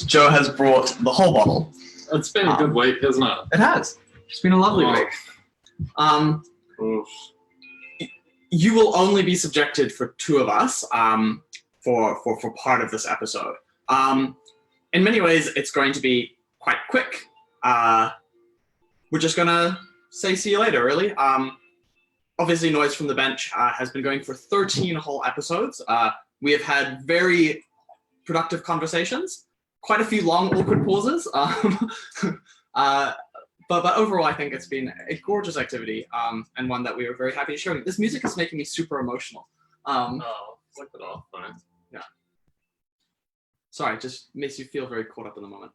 Joe has brought the whole bottle. It's been a good week, hasn't it? It has. It's been a lovely week. Oof. You will only be subjected for two of us for part of this episode. In many ways, it's going to be quite quick. We're just going to say see you later, really. Obviously, Noise from the Bench has been going for 13 whole episodes. We have had very productive conversations, quite a few long, awkward pauses. But overall, I think it's been a gorgeous activity and one that we were very happy to share. This music is making me super emotional. Flip it off, fine. Yeah. Sorry, it just makes you feel very caught up in the moment.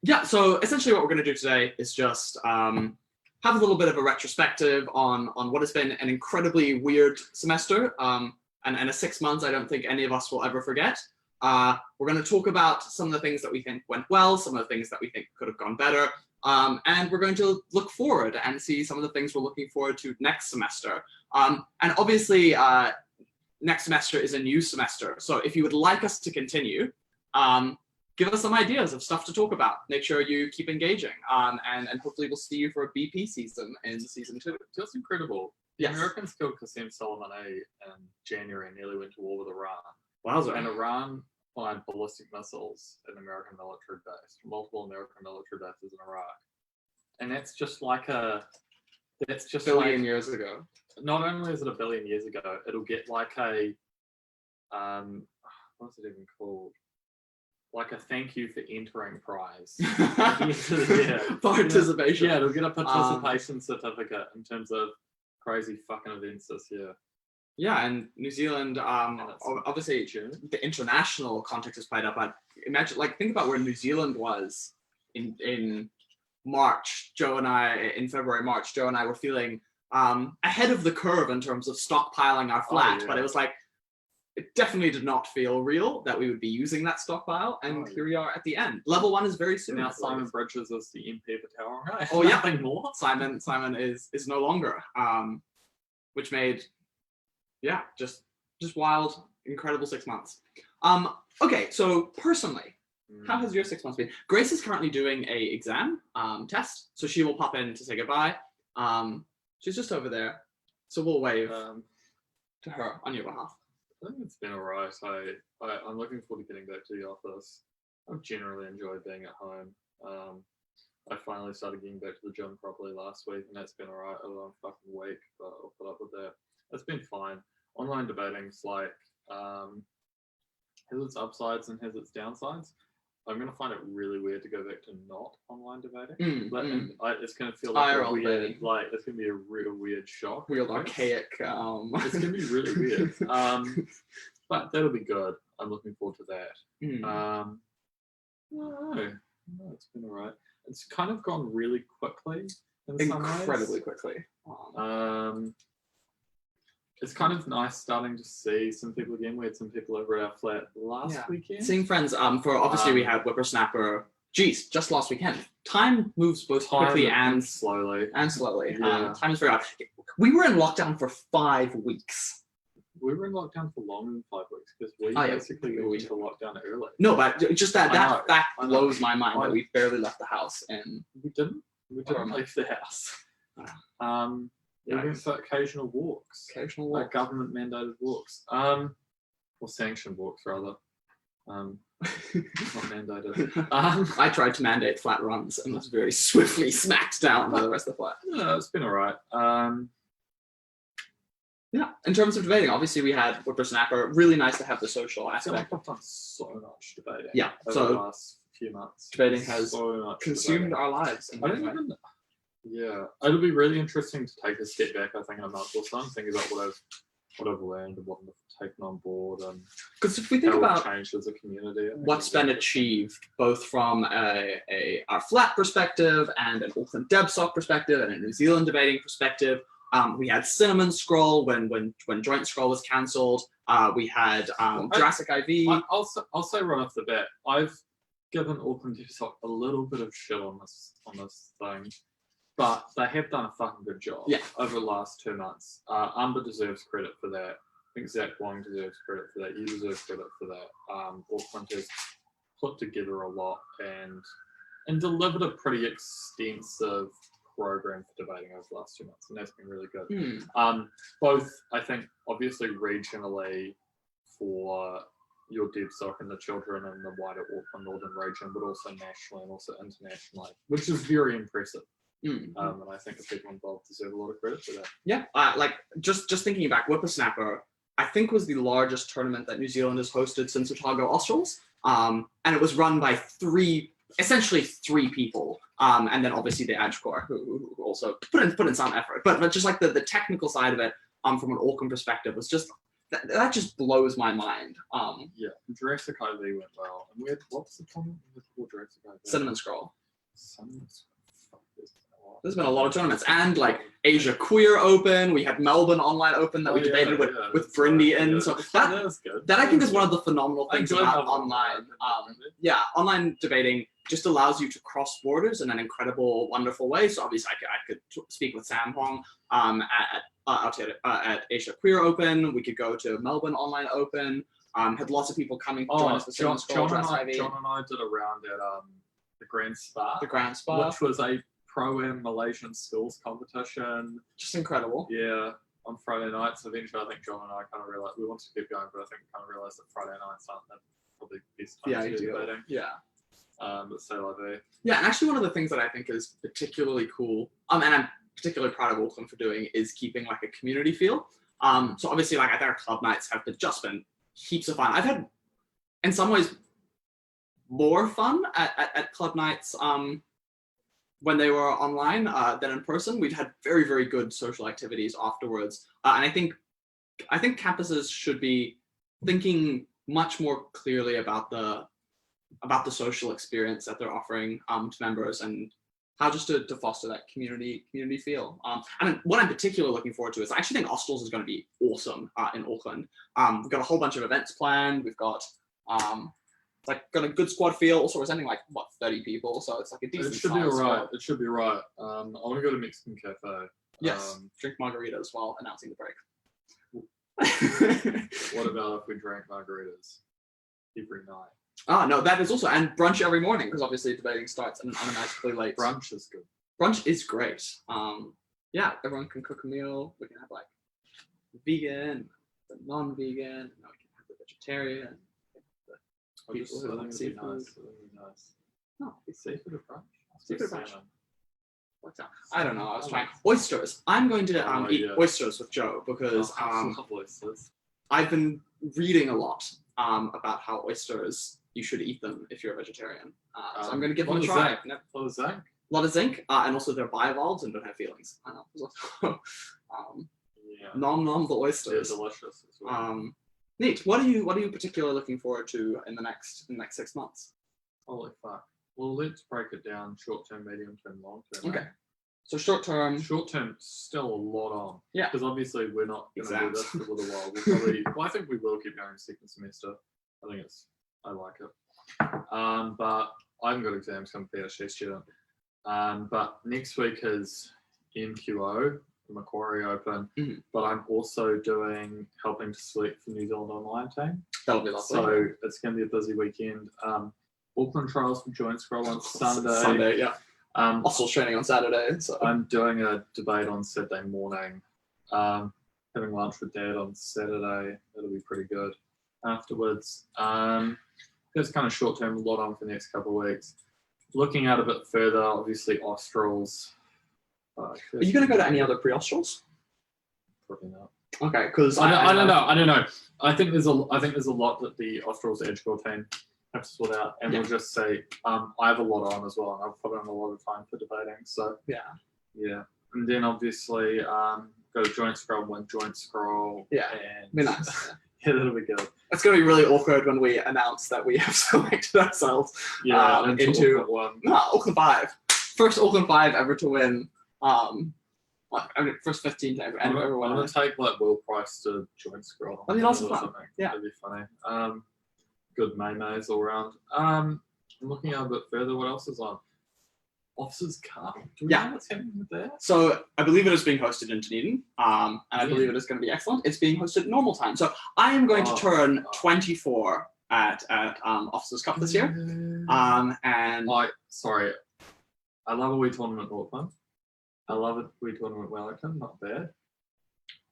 Yeah, so essentially what we're going to do today is just have a little bit of a retrospective on what has been an incredibly weird semester and a 6 months I don't think any of us will ever forget. We're going to talk about some of the things that we think went well, some of the things that we think could have gone better, and we're going to look forward and see some of the things we're looking forward to next semester. And obviously, next semester is a new semester, so if you would like us to continue, give us some ideas of stuff to talk about. Make sure you keep engaging, and hopefully we'll see you for a BP season in season 2. Just incredible. The Americans killed Qasem Soleimani in January and nearly went to war with Iran. Wowza. And Iran fired ballistic missiles at an American military base, multiple American military bases in Iraq. And that's just like billion years ago. Not only is it a billion years ago, it'll get like a, what's it even called? Like a thank you for entering prize. Participation. Yeah, it'll get a participation certificate in terms of crazy fucking events this year. Yeah, and New Zealand, obviously the international context is played up, but imagine, think about where New Zealand was in March. In February, March, Joe and I were feeling ahead of the curve in terms of stockpiling our flat, but it was like, it definitely did not feel real that we would be using that stockpile, and here we are at the end. Level 1 is very soon. Now Simon Bridges is the MP for Tauranga. Oh yeah, nothing more. Simon is no longer, which made just wild, incredible 6 months. Okay, so personally, how has your 6 months been? Grace is currently doing a exam test, so she will pop in to say goodbye. She's just over there, so we'll wave to her on your behalf. I think it's been alright. I'm looking forward to getting back to the office. I've generally enjoyed being at home. I finally started getting back to the gym properly last week, and that's been alright. Although I'm fucking weak, but I'll put up with that. It's been fine. Online debating's like has its upsides and has its downsides. I'm gonna find it really weird to go back to not online debating. It's gonna feel like a weird, it's gonna be a real weird shock. Weird, archaic. It's gonna be really weird. But that'll be good. I'm looking forward to that. No, it's been alright. It's kind of gone really quickly. Incredibly quickly. It's kind of nice starting to see some people again. We had some people over at our flat last weekend. Seeing friends. Obviously we had Whippersnapper. Just last weekend. Time moves both quickly and slowly. Yeah. Time is very odd. We were in lockdown for 5 weeks. We were in lockdown for longer than 5 weeks because we basically went into lockdown early. No, but just that blows my mind that we barely left the house and we didn't leave the house. We went for occasional walks. Like government mandated walks. Or sanctioned walks rather. Not mandated. I tried to mandate flat runs and was very swiftly smacked down by the rest of the flat. No, it's been alright. Yeah, in terms of debating, obviously we had Whippersnapper. Really nice to have the social aspect. I've done so much debating. Yeah, over the last few months. Debating has consumed our lives. It'll be really interesting to take a step back, I think, in a month or so and think about what I've learned and what I've taken on board, and because if we think about changed as a community, what's been achieved both from our flat perspective and an Auckland DebSoc perspective and a New Zealand debating perspective, We had Cinnamon Scroll when Joint Scroll was cancelled. We had Jurassic IV. I'll say right off the bat, I've given Auckland TikTok a little bit of shit on this thing, but they have done a fucking good job over the last 2 months. Umber deserves credit for that. I think Zach Wong deserves credit for that. You deserve credit for that. Auckland has put together a lot and delivered a pretty extensive program for debating over the last 2 months, and that's been really good. Both, I think, obviously regionally for your DevSoc and the children in the wider Auckland Northern region, but also nationally and also internationally, which is very impressive. And I think the people involved deserve a lot of credit for that. Yeah, like just thinking back, Whippersnapper, I think was the largest tournament that New Zealand has hosted since Otago Australs, and it was run by essentially three people, and then obviously the Edge Corps who also put in some effort, but just like the technical side of it, from an Auckland perspective was just that just blows my mind. Yeah, Jurassic IV went well, and we had what's the tournament before Jurassic IV? Cinnamon Scroll. Cinnamon Scroll. There's been a lot of tournaments, and like Asia Queer Open, we had Melbourne Online Open that we debated with Brindy in. So that was good. That I think is one of the phenomenal things about Melbourne online. Online debating just allows you to cross borders in an incredible, wonderful way. So obviously, I could speak with Sam Hong at Asia Queer Open. We could go to Melbourne Online Open. Had lots of people coming to join us for Cinnamon Scroll. John and I did a round at the Grand Spa. The Grand Spa, which was a Pro-Am Malaysian schools competition. Just incredible. Yeah, on Friday nights. Eventually, I think John and I kind of realized we wanted to keep going, but I think we kind of realized that Friday nights aren't probably the best time to do debating. Yeah. But say la vie. Yeah, and actually one of the things that I think is particularly cool, and I'm particularly proud of Auckland for doing, is keeping like a community feel. So obviously, like I think our club nights have just been heaps of fun. I've had, in some ways, more fun at club nights when they were online than in person. We'd had very, very good social activities afterwards, and I think campuses should be thinking much more clearly about the social experience that they're offering to members, and how just to foster that community feel. And what I'm particularly looking forward to is I actually think Australs is going to be awesome in Auckland. We've got a whole bunch of events planned. We've got got a good squad feel. Also, we're sending 30 people, so it's like a decent. It should be alright. It should be right. I want to go to Mexican Cafe. Yes, drink margaritas while announcing the break. What about if we drank margaritas every night? No, that is also, and brunch every morning, because obviously debating starts unimaginably late. Brunch is good. Brunch is great. Everyone can cook a meal. We can have vegan, the non-vegan, we can have the vegetarian. People who like seafood. Nice. No, it's seafood or brunch. Seafood brunch. What's that? I don't know. I was trying oysters. I'm going to eat oysters with Joe because I love oysters. I've been reading a lot about how oysters, you should eat them if you're a vegetarian. So I'm going to give them a try. A lot of zinc. A lot of zinc, and also they're bivalves and don't have feelings. I know. Nom nom the oysters. They're delicious as well. Neat. What are you particularly looking forward to in the next 6 months? Holy fuck. Well, let's break it down: short term, medium term, long term. Okay. So short term. Short term, still a lot on. Yeah. Because obviously we're not going to do this for a little while. We'll probably. Well, I think we will keep going second semester. I like it. But I haven't got exams. I'm a PhD student. But next week is MQO. Macquarie Open, but I'm also helping to select for New Zealand Online team. That'll be lovely. So it's going to be a busy weekend. Auckland trials for Joint Scroll on Sunday. Sunday, yeah. Also training on Saturday. So I'm doing a debate on Saturday morning. Having lunch with Dad on Saturday. That'll be pretty good. Afterwards, that's kind of short term. A lot on for the next couple of weeks. Looking out a bit further, obviously Australs. Are you going to go to any other pre-Australs? Probably not. Okay, because I don't know. I think there's a lot that the Australs Edge Corps team have to sort out, and we'll just say I have a lot on as well, and I've put in a lot of time for debating. So yeah, and then obviously go to Joint Scroll, win Joint Scroll. Yeah, and be nice. Yeah, that'll be good. It's going to be really awkward when we announce that we have selected ourselves into Auckland 1. No, Auckland 5. First Auckland 5 ever to win Like, I mean, first 15 to I'm everyone. gonna take like Will Price to joint scroll. That'd be lots of or fun. something. Yeah. That'd be funny. Good Maymays all around. I'm looking out a bit further. What else is on? Officers Cup. Do we Yeah. know what's happening with that? So I believe it is being hosted in Dunedin, and I believe it is going to be excellent. It's being hosted normal time. So I am going to turn 24 at Officers Cup this year. And Sorry, I love a wee tournament Auckland. I love a wee tournament Wellington. Not bad.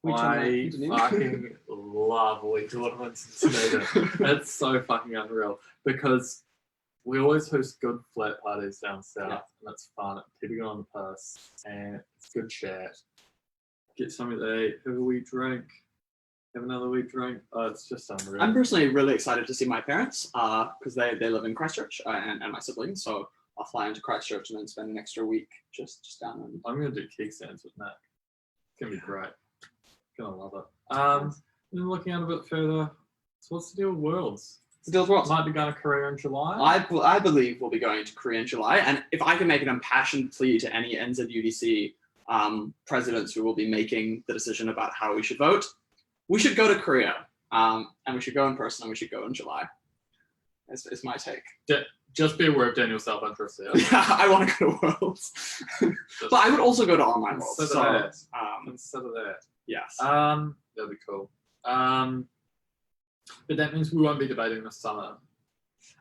I fucking love a wee tournaments in Dunedin. It's so fucking unreal because we always host good flat parties down south, and it's fun. People go on the purse, and it's good chat. Get something to eat, have a wee drink, have another wee drink. Oh, it's just unreal. I'm personally really excited to see my parents because they live in Christchurch and my siblings. So I'll fly into Christchurch and then spend an extra week just down in. I'm gonna do keg stands with Nick. It's gonna be great. Gonna love it. And then looking out a bit further, so what's the deal with Worlds? The deal with Worlds. Might be going to Korea in July. I believe we'll be going to Korea in July, and if I can make an impassioned plea to any NZUDC presidents who will be making the decision about how we should vote, we should go to Korea, and we should go in person, and we should go in July. Is my take. Just be aware of Daniel's self-interest there. Yeah, I want to go to Worlds, but I would also go to online Worlds. Consider that. Consider that. Yes. That'd be cool. But that means we won't be debating this summer.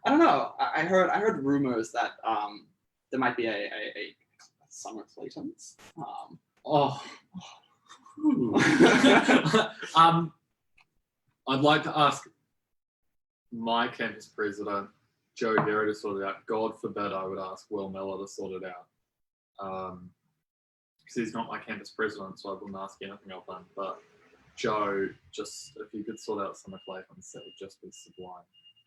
I don't know. I heard rumors that there might be a summer Claytons. I'd like to ask my campus president, Joe Garrett, to sort it out. God forbid I would ask Will Miller to sort it out. Because he's not my campus president, so I wouldn't ask anything of him. But Joe, just if you could sort out summer Claytons, that would just be sublime.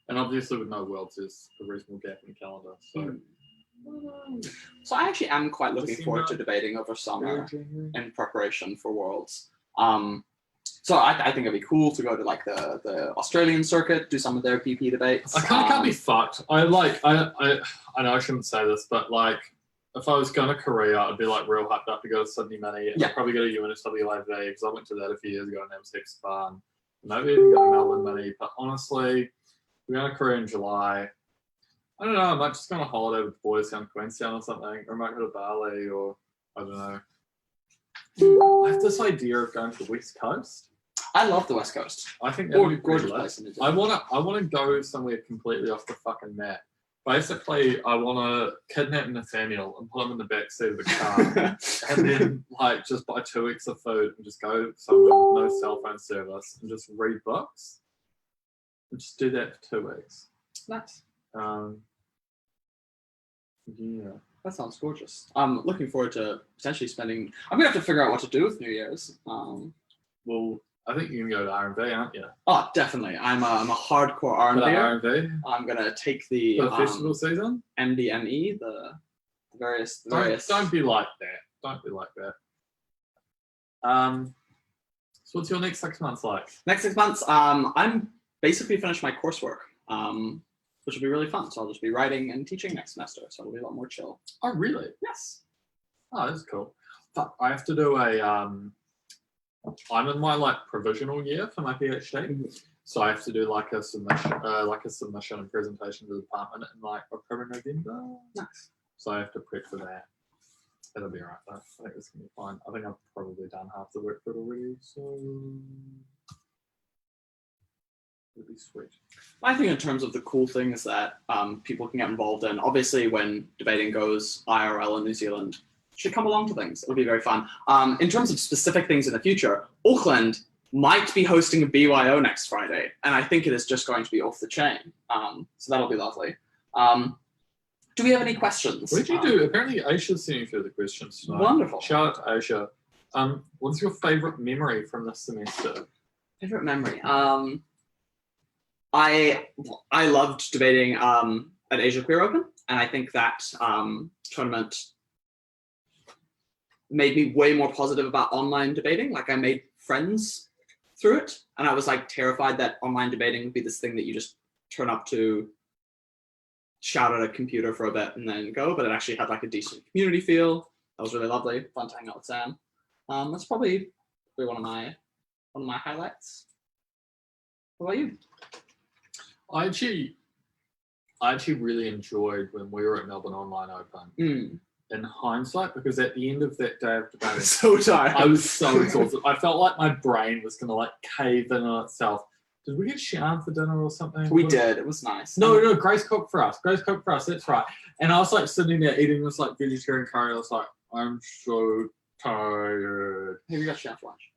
And obviously with no Worlds, there's a reasonable gap in the calendar. So, So I actually am quite looking forward to debating over summer in preparation for Worlds. So I think it'd be cool to go to like the Australian circuit, do some of their PP debates. I kind of can't be fucked. I know I shouldn't say this, but like if I was going to Korea, I'd be like real hyped up to go to Sydney Mini. And I'd probably go to UNSW Live Day because I went to that a few years ago and that was heaps fun. Maybe even go to Melbourne Mini, but honestly, we're going to Korea in July. I don't know. I might just go on a holiday with the boys down to Queenstown or something, or I might go to Bali, or I don't know. I have this idea of going to the West Coast. I love the West Coast. I think that would be Gorgeous lit. place in New I Zealand. wanna go somewhere completely off the fucking map. Basically, I wanna kidnap Nathaniel and put him in the back seat of the car, and then like just buy 2 weeks of food and just go somewhere with no cell phone service and just read books. And just do that for 2 weeks. Nice. Yeah. That sounds gorgeous. I'm looking forward to potentially spending. I'm gonna have to figure out what to do with New Year's. Well, I think you can go to R&V, aren't you? Oh, definitely. I'm a hardcore R&B. R&V. I'm gonna take the For the festival season. MDME, the various. Don't be like that. Don't be like that. So what's your next 6 months like? Next 6 months, I'm basically finished my coursework, which will be really fun. So I'll just be writing and teaching next semester. So it'll be a lot more chill. Oh, really? Yes. Oh, that's cool. Fuck, I have to do I'm in my like provisional year for my PhD, so I have to do like a submission and presentation to the department in like October, November. Nice. So I have to prep for that. That'll be alright though. I think it's gonna be fine. I think I've probably done half the work for it already, so it'll be sweet. I think in terms of the cool things that people can get involved in, obviously when debating goes IRL in New Zealand, should come along to things. It'll be very fun. In terms of specific things in the future, Auckland might be hosting a BYO next Friday, and I think it is just going to be off the chain. So that'll be lovely. Do we have any questions? What did you do? Apparently Aisha's sending through the questions tonight. Wonderful. Shout out to Aisha. What's your favourite memory from this semester? Favorite memory? I loved debating at Asia Queer Open, and I think that tournament made me way more positive about online debating. Like I made friends through it, and I was like terrified that online debating would be this thing that you just turn up to, shout at a computer for a bit and then go, but it actually had like a decent community feel. That was really lovely, fun to hang out with Sam. That's probably one of my highlights. What about you? I actually really enjoyed when we were at Melbourne Online Open. In hindsight, because at the end of that day of debating, So tired. I was so exhausted. I felt like my brain was gonna like cave in on itself. Did we get Sian for dinner or something? We did. It was nice. No, Grace cooked for us. That's right. And I was like sitting there eating this like vegetarian curry. I was like, I'm so tired. Hey, we got Sian for lunch.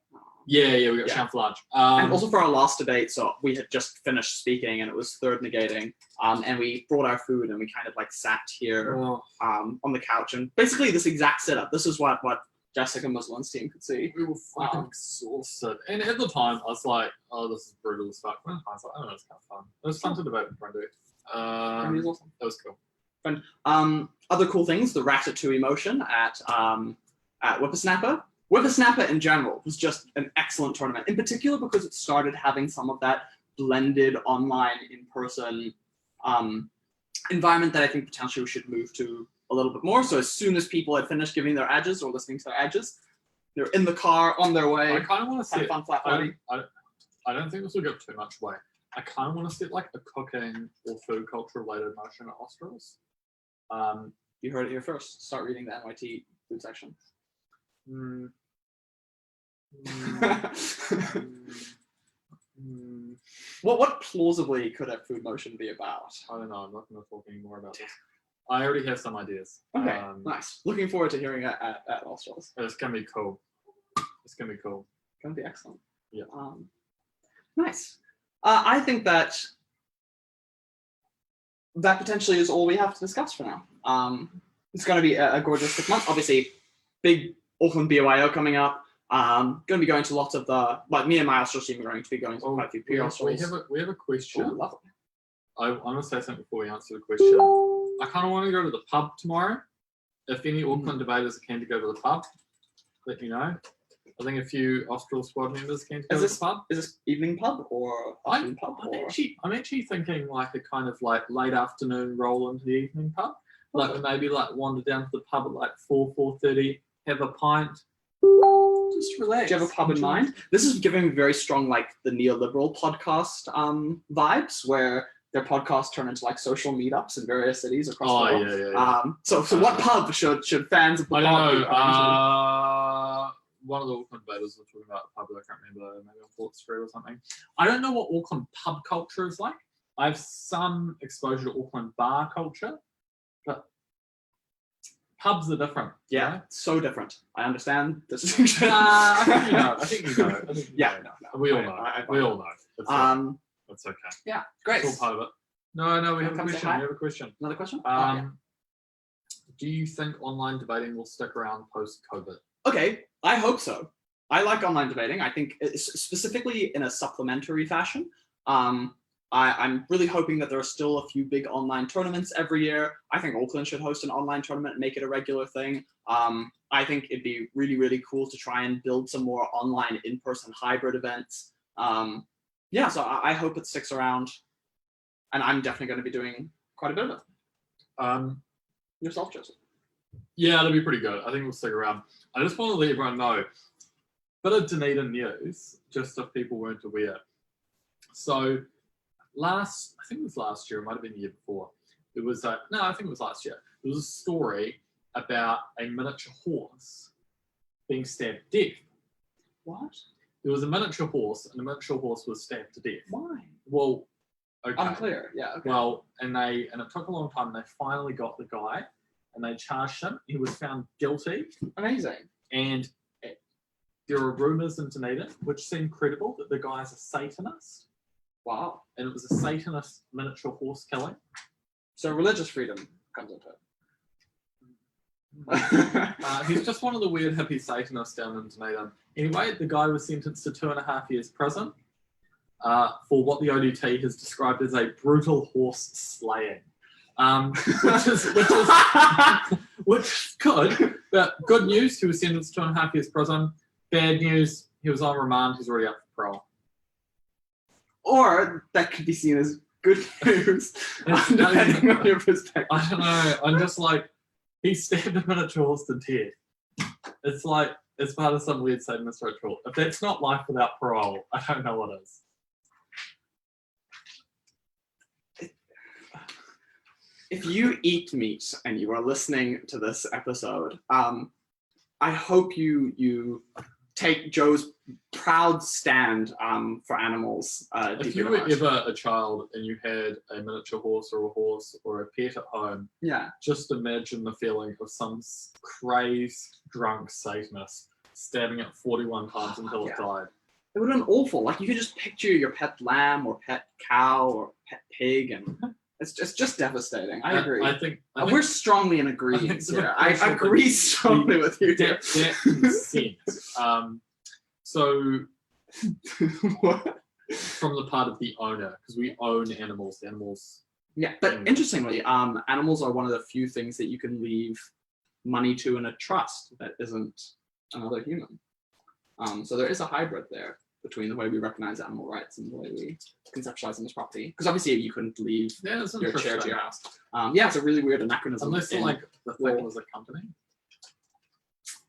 Yeah, we got Sian for lunch. And also for our last debate, so we had just finished speaking and it was third negating. And we brought our food and we kind of like sat here on the couch and basically this exact setup. This is what Jessica Muslin's team could see. we were fucking exhausted. And at the time, I was like, oh, this is brutal as fuck. But in hindsight, I don't know, it's kind of fun. It was fun to debate with Brendu. It was awesome. That was cool. Other cool things, the Ratatouille motion at Whippersnapper. Whippersnapper in general was just an excellent tournament, in particular because it started having some of that blended online in-person environment that I think potentially we should move to a little bit more. So as soon as people had finished giving their edges or listening to their edges, they're in the car on their way. I kind of want to Had see a fun flat party. I don't think this will give too much away. I kind of want to set like a cooking or food culture related motion at Australs. You heard it here first. Start reading the NYT food section. What plausibly could a food motion be about? I don't know. I'm not going to talk anymore about this. I already have some ideas. Okay, nice. Looking forward to hearing it at Australs. It's going to be cool. It's going to be cool. Going to be excellent. Yeah. Nice. I think that potentially is all we have to discuss for now. It's going to be a gorgeous 6 months. Obviously, big Auckland BYO coming up. Going to be going to lots of me and my Australs team are going to be going to quite a few pre-Australs. We have a question. Oh, lovely. I want to say something before we answer the question. I kind of want to go to the pub tomorrow. If any Auckland debaters are keen to go to the pub, let me know. I think a few Austral squad members came to go to the pub. Is this evening pub or afternoon pub? I'm actually thinking like a kind of like late afternoon roll into the evening pub. Like maybe like wander down to the pub at like 4:30, have a pint. Just relax. Do you have a pub in mind? This is giving me very strong like the neoliberal podcast vibes where their podcasts turn into like social meetups in various cities across the world. Yeah. So what pub should fans of the I pod don't be know. One of the Auckland debaters was talking about a pub that I can't remember, maybe on Fort Street or something. I don't know what Auckland pub culture is like. I have some exposure to Auckland bar culture, but pubs are different. Yeah, so different. I understand the distinction. I think you know. We all know. It's okay. Yeah, great. It's all part of it. No, we have a question. We have a question. Another question? Do you think online debating will stick around post-COVID? Okay, I hope so. I like online debating. I think specifically in a supplementary fashion. I'm really hoping that there are still a few big online tournaments every year. I think Auckland should host an online tournament and make it a regular thing. I think it'd be really, really cool to try and build some more online in-person hybrid events. So I hope it sticks around. And I'm definitely going to be doing quite a bit of it. Yourself, Joseph? Yeah, it'll be pretty good. I think we'll stick around. I just want to let everyone know, bit of Dunedin news, just if people weren't aware. So I think it was last year, it might have been the year before. I think it was last year. There was a story about a miniature horse being stabbed to death. What? There was a miniature horse, and the miniature horse was stabbed to death. Why? Well, okay. Unclear. Yeah. Okay. Well, and it took a long time, and they finally got the guy, and they charged him. He was found guilty. Amazing. And there are rumors in Dunedin which seem credible that the guy's a Satanist. Wow. And it was a Satanist miniature horse killing. So religious freedom comes into it. He's just one of the weird hippie Satanists down in Dunedin. Anyway, the guy was sentenced to 2.5 years prison for what the ODT has described as a brutal horse slaying. Which is good, but good news, he was sentenced to 2.5 years prison. Bad news, he was on remand, he's already up for parole. Or that could be seen as good news, depending on your perspective. I don't know, I'm just like, he stabbed a miniature horse to death. It's like, as part of some weird Satanist ritual. If that's not life without parole, I don't know what is. If you eat meat and you are listening to this episode, I hope you take Joe's proud stand for animals. If deep you in were your heart. ever a child and you had a miniature horse or a pet at home, Yeah. just imagine the feeling of some crazed drunk Satanist stabbing it 41 times until it died. It would have been awful. Like you could just picture your pet lamb or pet cow or pet pig, and it's just devastating. I agree. I think We're strongly in agreement think the here. I crucial agree thing- strongly with you. that consent. So What? from the part of the owner, because we own animals. The animals. Yeah, but interestingly, animals are one of the few things that you can leave money to in a trust that isn't another human. So there is a hybrid there between the way we recognize animal rights and the way we conceptualize them as property. Because obviously you couldn't leave Yeah, it's your chair to interesting. your house. Yeah, it's a really weird anachronism. Unless in- like the thing was a company.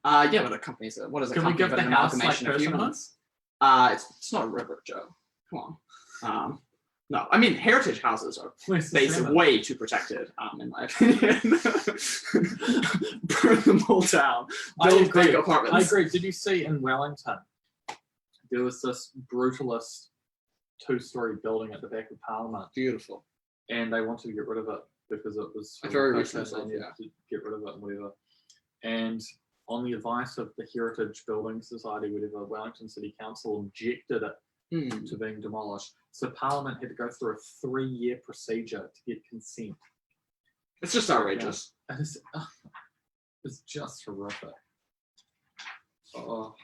yeah, but a company's what is a Can we company give but the an house, amalgamation like, of personhood? humans? It's not a river, Joe. Come on. No, I mean heritage houses are way too protected, in my opinion. Burn them all down. I Build agree. big apartments. I agree. Did you see in Wellington, there was this brutalist two-story building at the back of Parliament, Beautiful. and they wanted to get rid of it because it was A very rich recent and they stuff, needed to get rid of it and whatever. And on the advice of the Heritage Building Society, whatever, Wellington City Council objected it to being demolished. So Parliament had to go through a 3-year procedure to get consent. It's just outrageous. And it's just horrific. Oh,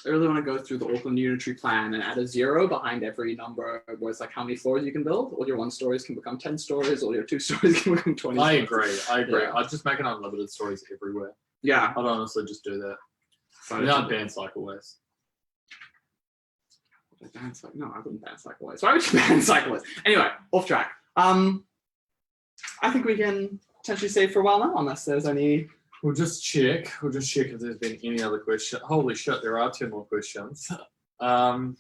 I really want to go through the Auckland Unitary Plan and add a 0 behind every number where it's like how many floors you can build. All your 1 stories can become 10 stories. All your 2 stories can become 20 I stories. agree. Yeah. I'd just make it unlimited stories everywhere. Yeah. I'd honestly just do that. So Without ban cycleways. No, I wouldn't ban cycleways. Why would you ban cycleways? Anyway, off track. I think we can potentially save for a while now, unless there's any. We'll just check if there's been any other question. Holy shit, there are 2 more questions. Claytons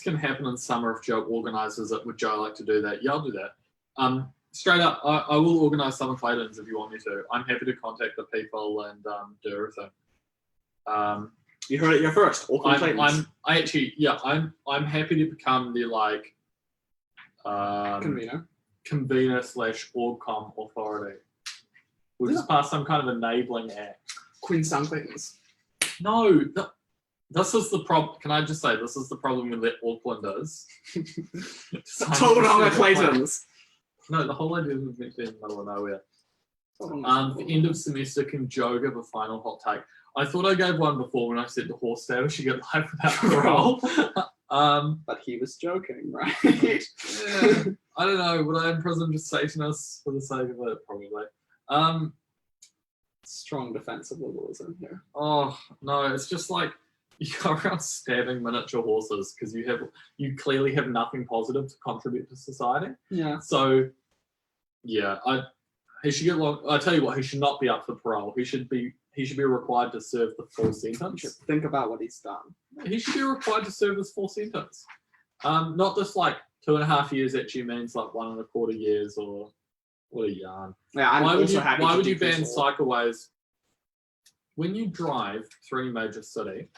can happen in summer if Joe organises it. Would Joe like to do that? Yeah, I'll do that. Straight up, I will organise summer Claytons if you want me to. I'm happy to contact the people and do everything. You heard it here first. Auckland Claytons. I'm happy to become the convener / orgcom authority. We'll just pass some kind of enabling act. Queenstown Claytons. No, this is the problem. Can I just say this is the problem with the Aucklanders? Tauranga Claytons. No, the whole idea was meant to be in the middle of nowhere. The end of semester, can Joe give a final hot take? I thought I gave one before when I said the horse stable should get life without parole. But he was joking, right? Yeah, I don't know. Would I imprison just Satanists for the sake of it? Probably. Strong defense of liberalism here. Oh no, it's just like you go around stabbing miniature horses because you clearly have nothing positive to contribute to society. Yeah. So yeah, he should get long. I tell you what, he should not be up for parole. He should be required to serve the full sentence. Think about what he's done. He should be required to serve his full sentence. Not just like 2.5 years actually means like 1.25 years or what a yarn. Yeah, I'm Why also happy why to would you decrease ban all- cycleways? When you drive through any major city,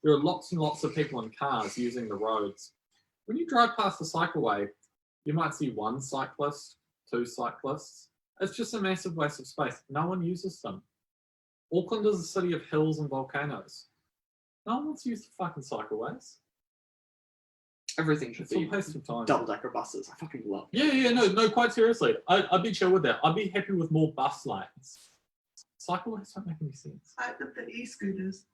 there are lots and lots of people in cars using the roads. When you drive past the cycleway, you might see 1 cyclist, 2 cyclists. It's just a massive waste of space. No one uses them. Auckland is a city of hills and volcanoes. No one wants to use the fucking cycleways. Everything should It's a be waste of time. double-decker buses. I fucking love it. Yeah, no, quite seriously. I'd be chill with that. I'd be happy with more bus lanes. Cycleways don't make any sense. I with the e-scooters. Oh,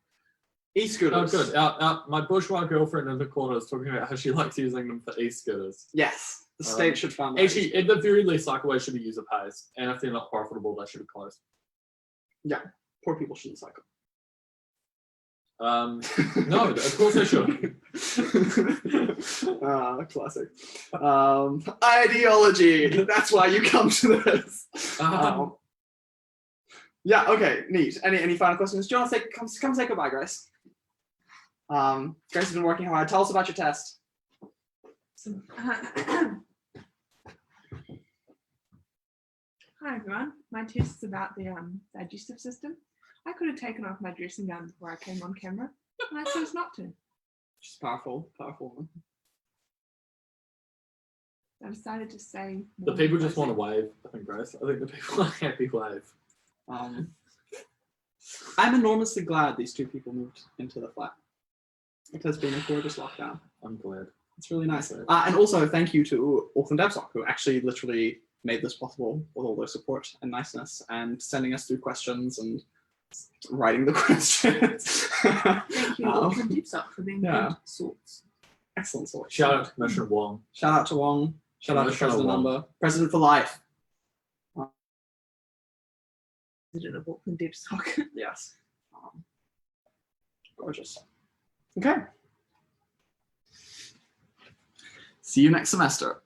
E-scooters. good. My bourgeois girlfriend in the corner is talking about how she likes using them for e-scooters. Yes. The state should fund that. Actually, at the very least, cycleways should be user pays, and if they're not profitable, they should be closed. Poor people shouldn't cycle. No, of course they should. Classic. Ideology. That's why you come to this. Yeah. Okay. Neat. Any final questions? Do you want to come say goodbye, Grace? Grace has been working hard. Tell us about your test. So, hi everyone. My test is about the digestive system. I could have taken off my dressing gown before I came on camera, and I chose not to. She's powerful, powerful woman. I decided to say. The people just want to wave, I think, Grace. I think the people are happy wave. I'm enormously glad these two people moved into the flat. It has been a gorgeous lockdown. I'm glad. It's really nice. And also thank you to Auckland DevSoc, who actually literally made this possible with all their support and niceness and sending us through questions and writing the questions. Thank you, Auckland DevSoc, for being Yeah. good sorts. Excellent sort. Shout out to Commissioner Wong. Shout out to Wong. Shout out to Commissioner President Wong. Number. President for life. President of Auckland DevSoc. Yes. Gorgeous. Okay. See you next semester.